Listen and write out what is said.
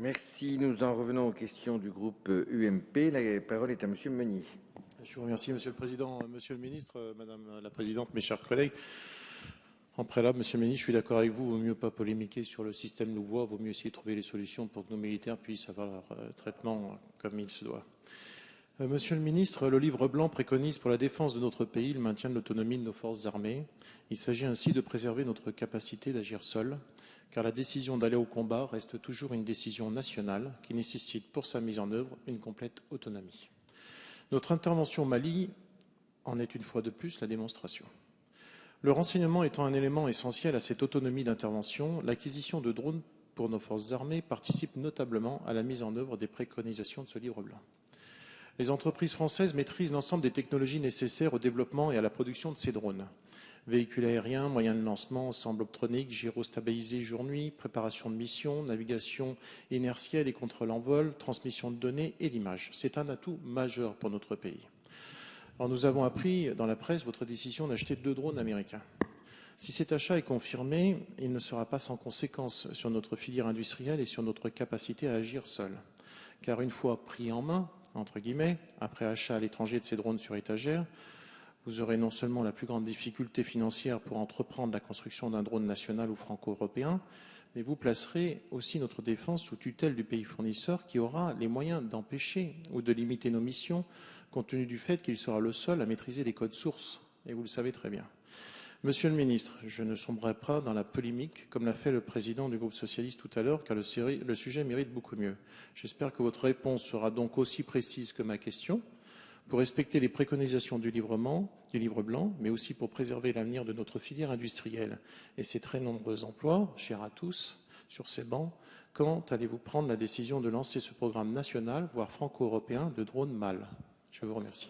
Merci. Nous en revenons aux questions du groupe UMP. La parole est à Monsieur Meunier. Je vous remercie, Monsieur le Président, Monsieur le Ministre, Madame la Présidente, mes chers collègues. En préalable, Monsieur le Ministre, je suis d'accord avec vous, il vaut mieux pas polémiquer sur le système Louvois, il vaut mieux essayer de trouver les solutions pour que nos militaires puissent avoir leur traitement comme il se doit. Monsieur le Ministre, le livre blanc préconise pour la défense de notre pays le maintien de l'autonomie de nos forces armées. Il s'agit ainsi de préserver notre capacité d'agir seul, car la décision d'aller au combat reste toujours une décision nationale qui nécessite pour sa mise en œuvre une complète autonomie. Notre intervention au Mali en est une fois de plus la démonstration. Le renseignement étant un élément essentiel à cette autonomie d'intervention, l'acquisition de drones pour nos forces armées participe notablement à la mise en œuvre des préconisations de ce livre blanc. Les entreprises françaises maîtrisent l'ensemble des technologies nécessaires au développement et à la production de ces drones. Véhicules aériens, moyens de lancement, ensemble optronique, gyros stabilisés jour-nuit, préparation de mission, navigation inertielle et contrôle en vol, transmission de données et d'images. C'est un atout majeur pour notre pays. Alors nous avons appris dans la presse votre décision d'acheter 2 drones américains. Si cet achat est confirmé, il ne sera pas sans conséquence sur notre filière industrielle et sur notre capacité à agir seul. Car une fois pris en main, entre guillemets, après achat à l'étranger de ces drones sur étagère, vous aurez non seulement la plus grande difficulté financière pour entreprendre la construction d'un drone national ou franco-européen, mais vous placerez aussi notre défense sous tutelle du pays fournisseur qui aura les moyens d'empêcher ou de limiter nos missions, compte tenu du fait qu'il sera le seul à maîtriser les codes sources. Et vous le savez très bien. Monsieur le ministre, je ne sombrerai pas dans la polémique comme l'a fait le président du groupe socialiste tout à l'heure, car le sujet mérite beaucoup mieux. J'espère que votre réponse sera donc aussi précise que ma question, pour respecter les préconisations du livre blanc, mais aussi pour préserver l'avenir de notre filière industrielle et ses très nombreux emplois, chers à tous, sur ces bancs. Quand allez-vous prendre la décision de lancer ce programme national, voire franco-européen, de drones MAL? Je vous remercie.